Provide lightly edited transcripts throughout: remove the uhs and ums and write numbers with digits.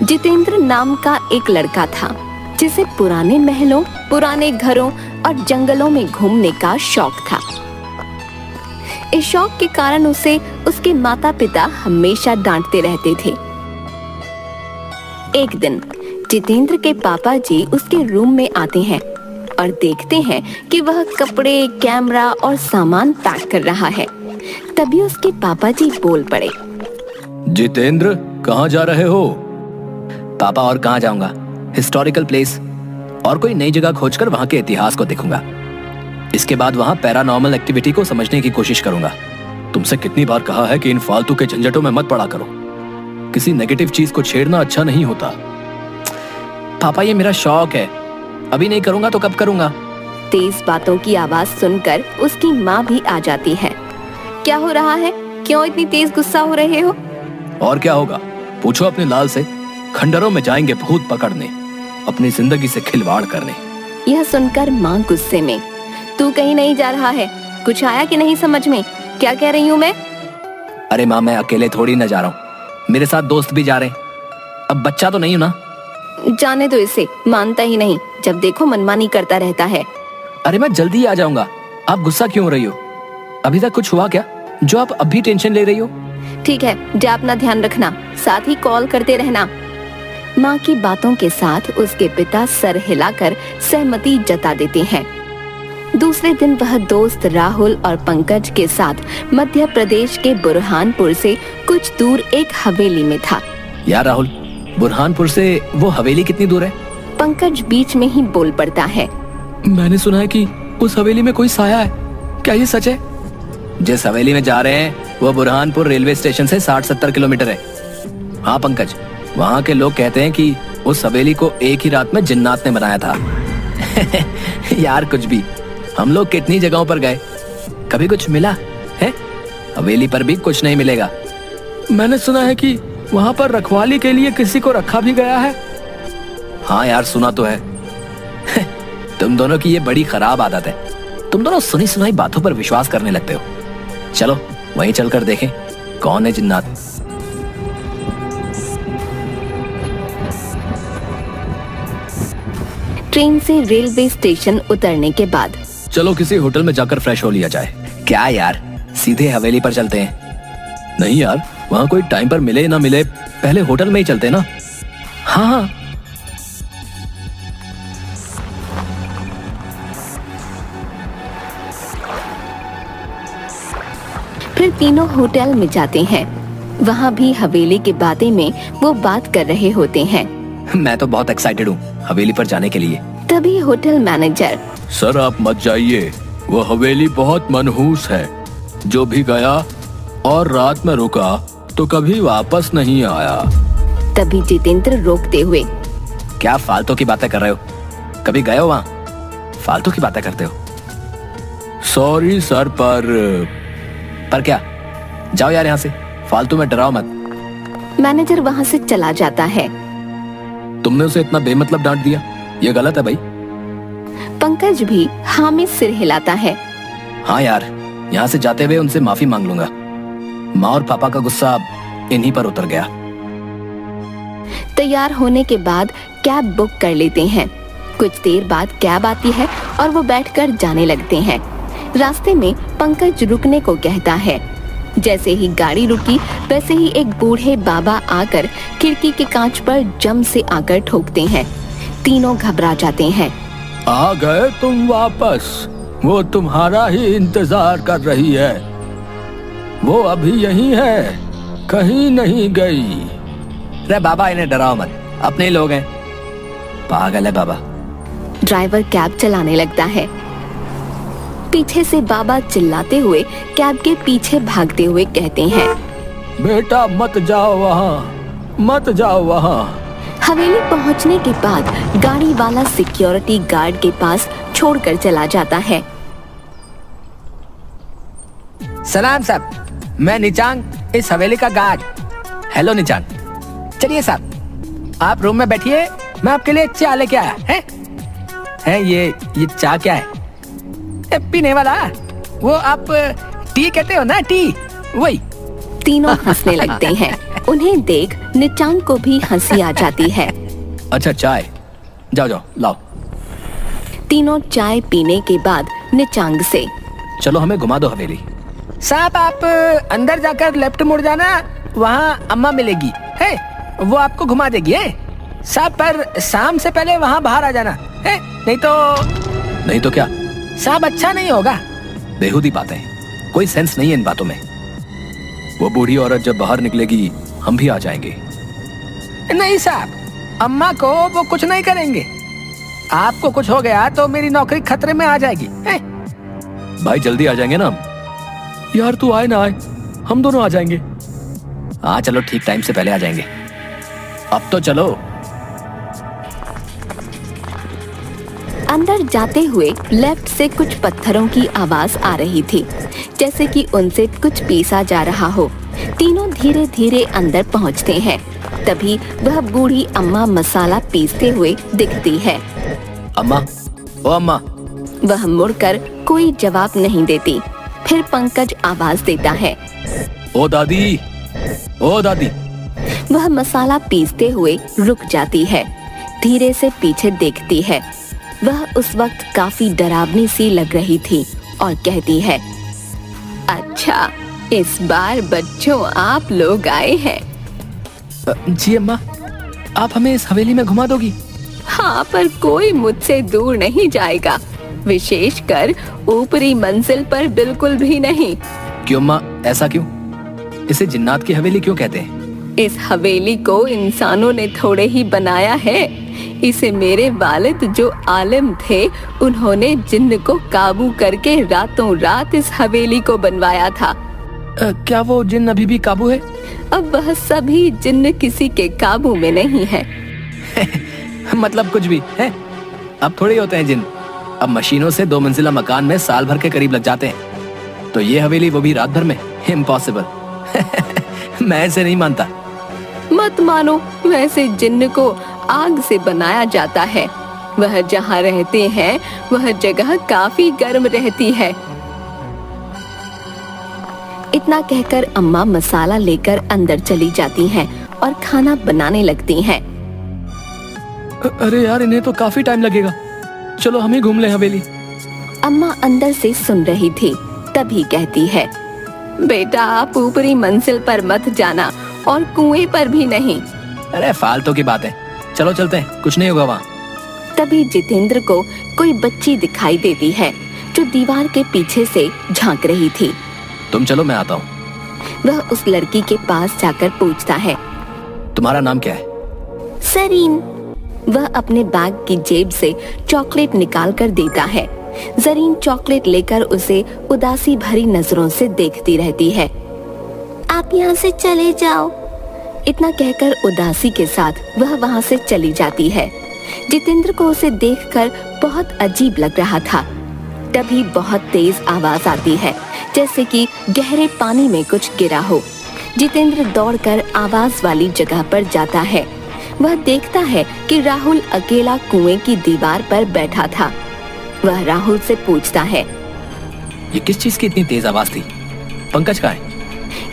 जितेंद्र नाम का एक लड़का था जिसे पुराने महलों, पुराने घरों और जंगलों में घूमने का शौक था। इस शौक के कारण उसे उसके माता पिता हमेशा डांटते रहते थे। एक दिन जितेंद्र के पापा जी उसके रूम में आते हैं और देखते हैं कि वह कपड़े, कैमरा और सामान पैक कर रहा है। तभी उसके पापा जी बोल पड़े, जितेंद्र, कहाँ जा रहे हो? पापा, और कहाँ जाऊंगा, हिस्टोरिकल प्लेस और कोई नई जगह खोजकर वहाँ के इतिहास को देखूंगा। इसके बाद वहाँ पैरानॉर्मल एक्टिविटी को समझने की कोशिश करूंगा। तुमसे कितनी बार कहा है कि इन फालतू के झंझटों में मत पड़ा करो। किसी नेगेटिव चीज को छेड़ना अच्छा नहीं होता। पापा, ये मेरा शौक है, अभी नहीं करूंगा तो कब करूंगा? तेज बातों की आवाज सुनकर उसकी माँ भी आ जाती है। क्या हो रहा है? क्यों इतनी तेज गुस्सा हो रहे हो? और क्या होगा, पूछो अपने लाल से। खंडरों में जाएंगे भूत पकड़ने, अपनी जिंदगी से खिलवाड़ करने। यह सुनकर माँ गुस्से में, तू कहीं नहीं जा रहा है, कुछ आया कि नहीं समझ में? क्या कह रही हूँ मैं? अरे माँ, मैं अकेले थोड़ी न जा रहा हूँ, मेरे साथ दोस्त भी जा रहे हैं। अब बच्चा तो नहीं हूँ ना। जाने दो इसे, मानता ही नहीं, जब देखो मनमानी करता रहता है। अरे मैं जल्दी आ जाऊंगा, आप गुस्सा क्यों हो रही हो? अभी तक कुछ हुआ क्या जो आप अभी टेंशन ले रही हो? ठीक है, जा अपना ध्यान रखना, साथ ही कॉल करते रहना। माँ की बातों के साथ उसके पिता सर हिलाकर सहमति जता देते हैं। दूसरे दिन वह दोस्त राहुल और पंकज के साथ मध्य प्रदेश के बुरहानपुर से कुछ दूर एक हवेली में था। यार राहुल, बुरहानपुर से वो हवेली कितनी दूर है? पंकज बीच में ही बोल पड़ता है, मैंने सुना है कि उस हवेली में कोई साया है, क्या ये सच है? जिस हवेली में जा रहे हैं वो बुरहानपुर रेलवे स्टेशन से 60-70 किलोमीटर है। हाँ पंकज, वहाँ के लोग कहते हैं कि उस हवेली को एक ही रात में जिन्नात ने बनाया था। यार कुछ भी, हम लोग कितनी जगहों पर गए, कभी कुछ मिला है? हवेली पर भी कुछ नहीं मिलेगा। मैंने सुना है कि वहाँ पर रखवाली के लिए किसी को रखा भी गया है। हाँ यार, सुना तो है। तुम दोनों की ये बड़ी खराब आदत है, तुम दोनों सुनी सुनाई बातों पर विश्वास करने लगते हो। चलो वहीं चलकर देखें कौन है जिन्नात। ट्रेन से रेलवे स्टेशन उतरने के बाद चलो किसी होटल में जाकर फ्रेश हो लिया जाए। क्या यार, सीधे हवेली पर चलते हैं? नहीं यार, वहाँ कोई टाइम पर मिले ना मिले, पहले होटल में ही चलते ना। हाँ। फिर तीनों होटल में जाते हैं। वहाँ भी हवेली के बारे में वो बात कर रहे होते हैं। मैं तो बहुत एक्साइटेड हूँ हवेली पर जाने के लिए। तभी होटल मैनेजर, सर आप मत जाइए, वो हवेली बहुत मनहूस है। जो भी गया और रात में रुका तो कभी वापस नहीं आया। तभी जितेंद्र रोकते हुए, क्या फालतू की बातें कर रहे हो? कभी गए हो वहाँ? फालतू की बातें करते हो। सॉरी सर, पर क्या? जाओ यार यहाँ से, फालतू में डराओ मत। मैनेजर वहाँ से चला जाता है। तुमने उसे इतना बेमतलब डांट दिया, ये गलत है भाई। पंकज भी हाँ में सिर हिलाता है। हाँ यार, यहाँ से जाते हुए उनसे माफी मांग लूंगा। माँ और पापा का गुस्सा इन्हीं पर उतर गया। तैयार होने के बाद कैब बुक कर लेते हैं। कुछ देर बाद कैब आती है और वो बैठकर जाने लगते हैं। रास्ते में पंकज रुकने को कहता है। जैसे ही गाड़ी रुकी वैसे ही एक बूढ़े बाबा आकर खिड़की के कांच पर जम से आकर ठोकते हैं। तीनों घबरा जाते हैं। आ गए तुम वापस, वो तुम्हारा ही इंतजार कर रही है। वो अभी यहीं है, कहीं नहीं गई। रे बाबा, इन्हें डराओ मत, अपने लोग हैं। पागल है बाबा। ड्राइवर कैब चलाने लगता है। पीछे से बाबा चिल्लाते हुए कैब के पीछे भागते हुए कहते हैं, बेटा मत जाओ वहाँ, मत जाओ वहाँ। हवेली पहुँचने के बाद गाड़ी वाला सिक्योरिटी गार्ड के पास छोड़कर चला जाता है। सलाम साहब, मैं निचांग, इस हवेली का गार्ड। हेलो निचांग। चलिए साहब, आप रूम में बैठिए, मैं आपके लिए चाय लेके आया है। ये चाय क्या है? पीने वाला, वो आप टी कहते हो ना, टी, वही। तीनों हंसने लगते हैं। उन्हें देख निचांग को भी हंसी आ जाती है। अच्छा चाय, जाओ जाओ लाओ। तीनों चाय पीने के बाद निचांग से, चलो हमें घुमा दो हवेली। साहब आप अंदर जाकर लेफ्ट मुड़ जाना, वहाँ अम्मा मिलेगी है, वो आपको घुमा देगी है साहब, पर शाम से पहले वहाँ बाहर आ जाना है, नहीं तो क्या साहब अच्छा नहीं होगा। बेहुदी बातें, कोई सेंस नहीं है इन बातों में। वो बूढ़ी औरत जब बाहर निकलेगी हम भी आ जाएंगे। नहीं साहब, अम्मा को वो कुछ नहीं करेंगे, आपको कुछ हो गया तो मेरी नौकरी खतरे में आ जाएगी है? भाई जल्दी आ जाएंगे ना हम। यार तू आए ना आए, हम दोनों आ जाएंगे। हाँ चलो ठीक टाइम से पहले आ जाएंगे। अब तो चलो। अंदर जाते हुए लेफ्ट से कुछ पत्थरों की आवाज आ रही थी, जैसे कि उनसे कुछ पीसा जा रहा हो। तीनों धीरे धीरे अंदर पहुंचते हैं। तभी वह बूढ़ी अम्मा मसाला पीसते हुए दिखती है। अम्मा, ओ अम्मा। वह मुड़कर कोई जवाब नहीं देती। फिर पंकज आवाज देता है, ओ दादी, ओ दादी। वह मसाला पीसते हुए रुक जाती है, धीरे से पीछे देखती है। वह उस वक्त काफी डरावनी सी लग रही थी और कहती है, अच्छा इस बार बच्चों आप लोग आए हैं। जी अम्मा, आप हमें इस हवेली में घुमा दोगी? हाँ, पर कोई मुझसे दूर नहीं जाएगा, विशेषकर ऊपरी मंजिल पर बिल्कुल भी नहीं। क्यों अम्मा, ऐसा क्यों? इसे जिन्नात की हवेली क्यों कहते हैं? इस हवेली को इंसानों ने थोड़े ही बनाया है। इसे मेरे वालिद जो आलिम थे, उन्होंने जिन्न को काबू करके रातों रात इस हवेली को बनवाया था। क्या वो जिन्न अभी भी काबू है? अब वह सभी जिन्न किसी के काबू में नहीं है। मतलब कुछ भी है? अब थोड़े होते हैं जिन्न, अब मशीनों से 2 मंजिला मकान में साल भर के करीब लग जाते हैं। तो ये हवेली वो भी रात भर में? इम्पॉसिबल। मैं ऐसे नहीं मानता। मत मानो, वैसे जिन्न को आग से बनाया जाता है। वह जहाँ रहते हैं वह जगह काफी गर्म रहती है। इतना कहकर अम्मा मसाला लेकर अंदर चली जाती हैं और खाना बनाने लगती हैं। अरे यार, इन्हें तो काफी टाइम लगेगा, चलो हम ही घूम ले हवेली। अम्मा अंदर से सुन रही थी, तभी कहती है, बेटा आप ऊपरी मंजिल पर मत जाना और कुएं पर भी नहीं। अरे फालतू की बात है, चलो चलते हैं, कुछ नहीं होगा वहाँ। तभी जितेंद्र को कोई बच्ची दिखाई देती है जो दीवार के पीछे से झांक रही थी। तुम चलो, मैं आता हूँ। वह उस लड़की के पास जाकर पूछता है, तुम्हारा नाम क्या है? जरीन। वह अपने बैग की जेब से चॉकलेट निकाल कर देता है। जरीन चॉकलेट लेकर उसे उदासी भरी नजरों से देखती रहती है। आप यहाँ से चले जाओ। इतना कहकर उदासी के साथ वह वहाँ से चली जाती है। जितेंद्र को उसे देखकर बहुत अजीब लग रहा था। तभी बहुत तेज आवाज आती है, जैसे कि गहरे पानी में कुछ गिरा हो। जितेंद्र दौड़कर आवाज वाली जगह पर जाता है। वह देखता है कि राहुल अकेला कुएं की दीवार पर बैठा था। वह राहुल से पूछता है, ये किस चीज की इतनी तेज आवाज थी? पंकज कहाँ है?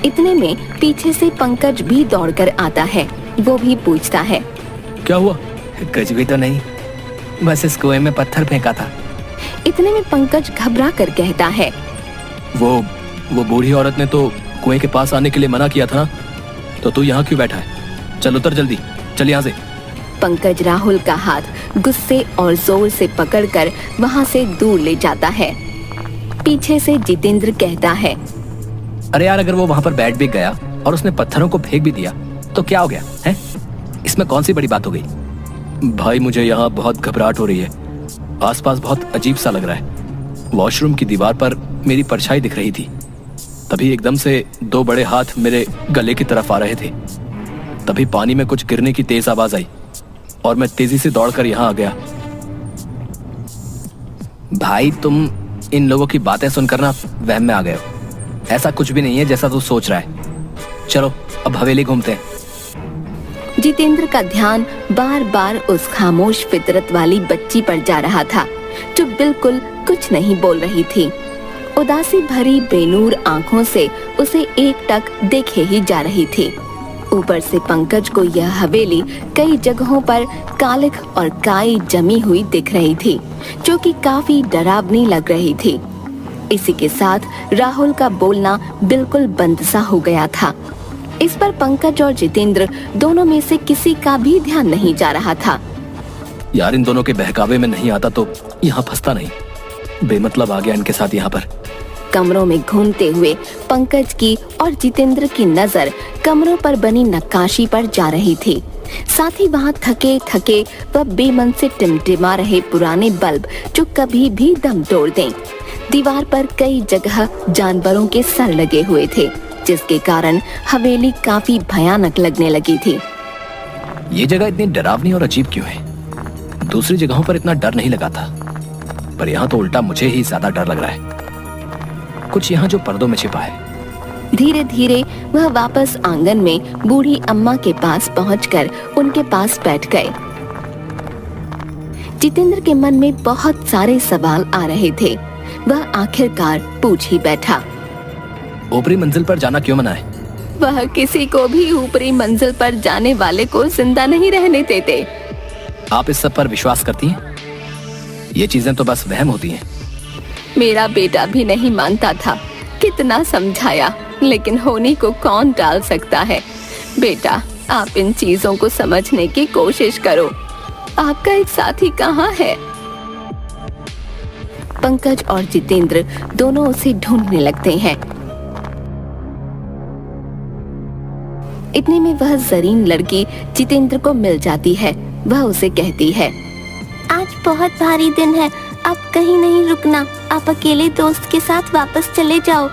इतने में पीछे से पंकज भी दौड़कर आता है। वो भी पूछता है, क्या हुआ? कुछ भी तो नहीं, बस इस कुएं में पत्थर फेंका था। इतने में पंकज घबरा कर कहता है, वो बूढ़ी औरत ने तो कुएं के पास आने के लिए मना किया था ना, तो तू यहाँ क्यों बैठा है? चल उतर जल्दी, चल यहाँ से। पंकज राहुल का हाथ गुस्से और जोर से पकड़कर वहाँ से दूर ले जाता है। पीछे से जितेंद्र कहता है, अरे यार, अगर वो वहाँ पर बैठ भी गया और उसने पत्थरों को फेंक भी दिया तो क्या हो गया है? इसमें कौन सी बड़ी बात हो गई? भाई मुझे यहाँ बहुत घबराहट हो रही है, आसपास बहुत अजीब सा लग रहा है। वॉशरूम की दीवार पर मेरी परछाई दिख रही थी। तभी एकदम से 2 बड़े हाथ मेरे गले की तरफ आ रहे थे। तभी पानी में कुछ गिरने की तेज आवाज आई और मैं तेजी से दौड़कर यहाँ आ गया। भाई तुम इन लोगों की बातें सुनकर ना वहम में आ गए हो। ऐसा कुछ भी नहीं है जैसा तू सोच रहा है। चलो अब हवेली घूमते हैं। जितेंद्र का ध्यान बार बार उस खामोश फितरत वाली बच्ची पर जा रहा था जो बिल्कुल कुछ नहीं बोल रही थी। उदासी भरी बेनूर आंखों से उसे एकटक देखे ही जा रही थी। ऊपर से पंकज को यह हवेली कई जगहों पर कालिख और काई जमी हुई दिख रही थी, जो कि काफी डरावनी लग रही थी। इसी के साथ राहुल का बोलना बिल्कुल बंद सा हो गया था। इस पर पंकज और जितेंद्र दोनों में से किसी का भी ध्यान नहीं जा रहा था। यार इन दोनों के बहकावे में नहीं आता तो यहाँ फंसता नहीं, बेमतलब आ गया इनके साथ यहाँ पर। कमरों में घूमते हुए पंकज की और जितेंद्र की नजर कमरों पर बनी नक्काशी पर जा रही थी। साथ ही वहाँ थके थके व बेमन से टिमटिमा रहे पुराने बल्ब जो कभी भी दम तोड़ दें। दीवार पर कई जगह जानवरों के सर लगे हुए थे, जिसके कारण हवेली काफी भयानक लगने लगी थी। ये जगह इतनी डरावनी और अजीब क्यों है? दूसरी जगहों पर इतना डर नहीं लगा था, पर यहाँ तो उल्टा मुझे ही ज्यादा डर लग रहा है। कुछ यहाँ जो पर्दों में छिपा है। धीरे धीरे वह वापस आंगन में बूढ़ी अम्मा के पास पहुंचकर उनके पास बैठ गए। जितेंद्र के मन में बहुत सारे सवाल आ रहे थे। वह आखिरकार पूछ ही बैठा, ऊपरी मंजिल पर जाना क्यों मना है? वह किसी को भी ऊपरी मंजिल पर जाने वाले को जिंदा नहीं रहने देते। आप इस सब पर विश्वास करती हैं? ये चीजें तो बस वहम होती हैं। मेरा बेटा भी नहीं मानता था, कितना समझाया, लेकिन होनी को कौन टाल सकता है। बेटा, आप इन चीजों को समझने की कोशिश करो। आपका एक साथी कहाँ है? पंकज और जितेंद्र दोनों उसे ढूंढने लगते हैं। इतने में वह जरीन लड़की जितेंद्र को मिल जाती है। वह उसे कहती है, आज बहुत भारी दिन है, आप कहीं नहीं रुकना। आप अकेले दोस्त के साथ वापस चले जाओ।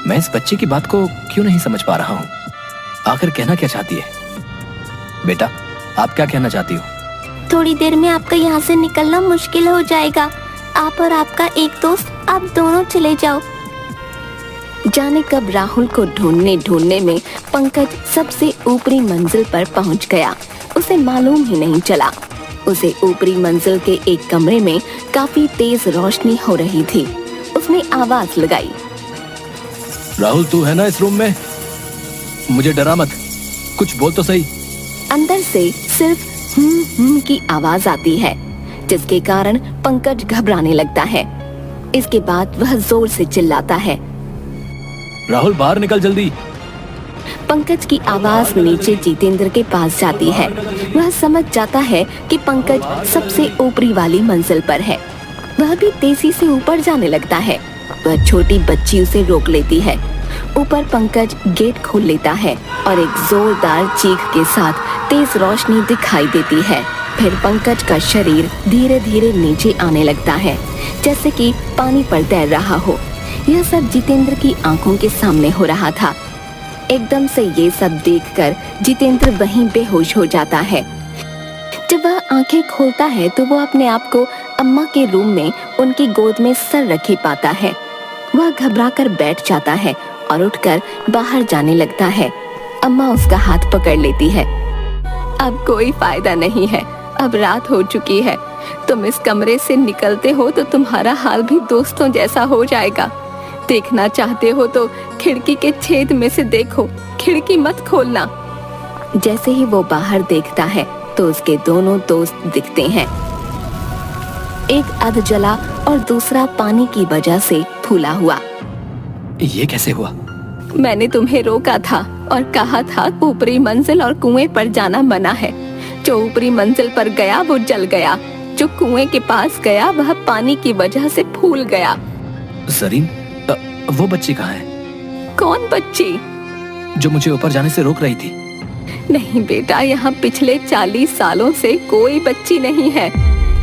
मैं इस बच्चे की बात को क्यों नहीं समझ पा रहा हूँ। आखिर कहना क्या चाहती है? बेटा, आप क्या कहना चाहती हो? थोड़ी देर में आपका यहाँ से निकलना मुश्किल हो जाएगा। आप और आपका एक दोस्त, आप दोनों चले जाओ। जाने कब राहुल को ढूंढने ढूंढने में पंकज सबसे ऊपरी मंजिल पर पहुंच गया। उसे मालूम ही नहीं चला। उसे ऊपरी मंजिल के एक कमरे में काफी तेज रोशनी हो रही थी। उसने आवाज लगाई, राहुल तू है ना इस रूम में? मुझे डरा मत, कुछ बोल तो सही। अंदर से सिर्फ की आवाज आती है, जिसके कारण पंकज घबराने लगता है। इसके बाद वह जोर से चिल्लाता है, राहुल बाहर निकल जल्दी। पंकज की आवाज नीचे जितेंद्र के पास जाती है। वह समझ जाता है कि पंकज सबसे ऊपरी वाली मंजिल पर है। वह भी तेजी से ऊपर जाने लगता है। वह छोटी बच्ची उसे रोक लेती है। ऊपर पंकज गेट खोल लेता है और एक जोरदार चीख के साथ तेज रोशनी दिखाई देती है। फिर पंकज का शरीर धीरे धीरे नीचे आने लगता है, जैसे कि पानी पर तैर रहा हो। यह सब जितेंद्र की आंखों के सामने हो रहा था। एकदम से ये सब देखकर जितेंद्र वहीं बेहोश हो जाता है। जब वह आंखें खोलता है तो वो अपने आप को अम्मा के रूम में उनकी गोद में सर रखे पाता है। वह घबराकर बैठ जाता है और उठकर बाहर जाने लगता है। अम्मा उसका हाथ पकड़ लेती है। अब कोई फायदा नहीं है, अब रात हो चुकी है। तुम इस कमरे से निकलते हो तो तुम्हारा हाल भी दोस्तों जैसा हो जाएगा। देखना चाहते हो तो खिड़की के छेद में से देखो, खिड़की मत खोलना। जैसे ही वो बाहर देखता है तो उसके दोनों दोस्त दिखते हैं। एक अध जला और दूसरा पानी की वजह से फूला हुआ। ये कैसे हुआ? मैंने तुम्हें रोका था और कहा था ऊपरी मंजिल और कुएं पर जाना मना है। जो ऊपरी मंजिल पर गया वो जल गया, जो कुएं के पास गया वह पानी की वजह से फूल गया। जरीन, वो बच्ची कहाँ है? कौन बच्ची? जो मुझे ऊपर जाने से रोक रही थी। नहीं बेटा, यहाँ पिछले 40 सालों से कोई बच्ची नहीं है।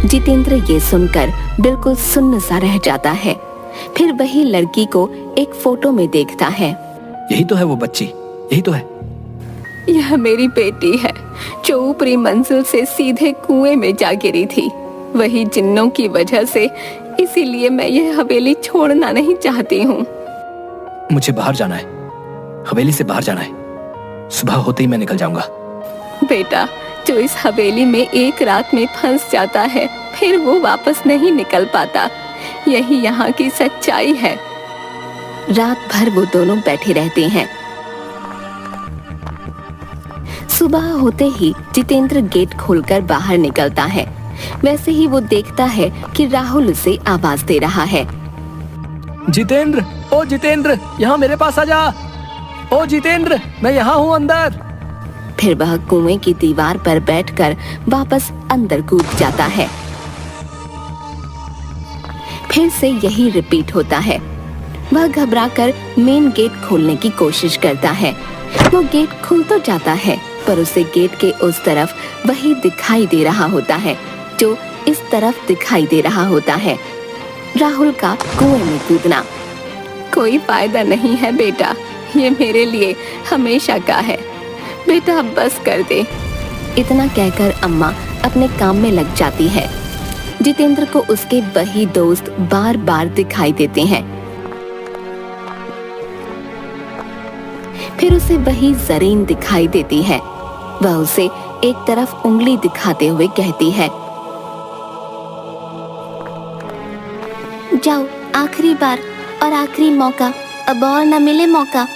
जितेंद्र ये सुनकर बिल्कुल सुन्न सा रह जाता है। फिर वही लड़की को एक फोटो में देखता है। यही तो है वो बच्ची, यही तो है। यह मेरी बेटी है जो ऊपरी मंजिल से सीधे कुएं में जा गिरी थी। वही जिन्नों की वजह से, इसीलिए मैं यह हवेली छोड़ना नहीं चाहती हूँ। मुझे बाहर जाना है, हवेली से बाहर जाना है। सुबह होते ही मैं निकल जाऊंगा। बेटा, जो इस हवेली में एक रात में फंस जाता है फिर वो वापस नहीं निकल पाता। यही यहाँ की सच्चाई है। रात भर वो दोनों बैठे रहते हैं। सुबह होते ही जितेंद्र गेट खोलकर बाहर निकलता है। वैसे ही वो देखता है कि राहुल उसे आवाज दे रहा है। जितेंद्र, ओ जितेंद्र, यहाँ मेरे पास आ जा। ओ जितेंद्र, मैं यहाँ हूँ अंदर। फिर वह कुएं की दीवार पर बैठकर वापस अंदर कूद जाता है। फिर से यही रिपीट होता है। वह घबराकर मेन गेट खोलने की कोशिश करता है। वो गेट खुल तो जाता है, पर उसे गेट के उस तरफ वही दिखाई दे रहा होता है जो इस तरफ दिखाई दे रहा होता है। राहुल का कुएं में कूदना। कोई फायदा नहीं है बेटा, ये मेरे लिए हमेशा का है। बेटा अब बस कर दे। इतना कहकर अम्मा अपने काम में लग जाती है। जितेंद्र को उसके वही दोस्त बार बार दिखाई देते हैं। फिर उसे वही जरीन दिखाई देती है। वह उसे एक तरफ उंगली दिखाते हुए कहती है, जाओ, आखिरी बार और आखिरी मौका, अब और न मिले मौका।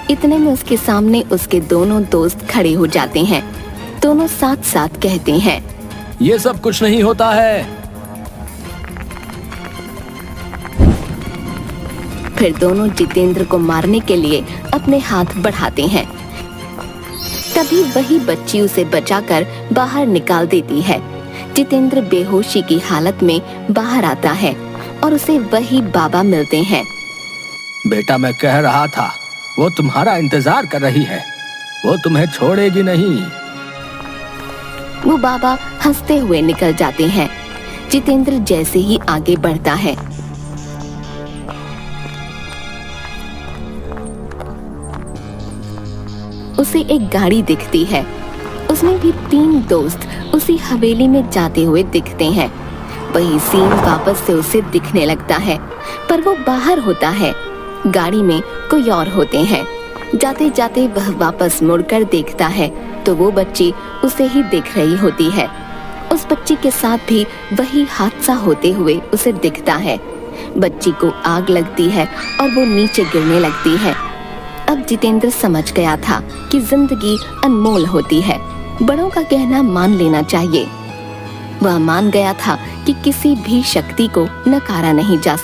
इतने में उसके सामने उसके दोनों दोस्त खड़े हो जाते हैं। दोनों साथ साथ कहते हैं, ये सब कुछ नहीं होता है। फिर दोनों जितेंद्र को मारने के लिए अपने हाथ बढ़ाते हैं। तभी वही बच्ची उसे बचाकर बाहर निकाल देती है। जितेंद्र बेहोशी की हालत में बाहर आता है और उसे वही बाबा मिलते हैं। बेटा, मैं कह रहा था, वो तुम्हारा इंतजार कर रही है, वो तुम्हें छोड़ेगी नहीं। वो बाबा हंसते हुए निकल जाते हैं। जितेंद्र जैसे ही आगे बढ़ता है, उसे एक गाड़ी दिखती है। उसमें भी 3 दोस्त उसी हवेली में जाते हुए दिखते हैं। वही सीन वापस से उसे दिखने लगता है, पर वो बाहर होता है। गाड़ी में कोई और होते हैं। जाते जाते वह वापस मुड़कर देखता है तो वो बच्ची उसे ही देख रही होती है। उस बच्ची के साथ भी वही हादसा होते हुए उसे दिखता है। बच्ची को आग लगती है और वो नीचे गिरने लगती है। अब जितेंद्र समझ गया था कि जिंदगी अनमोल होती है, बड़ों का कहना मान लेना चाहिए। वह मान गया था कि किसी भी शक्ति को नकारा नहीं जा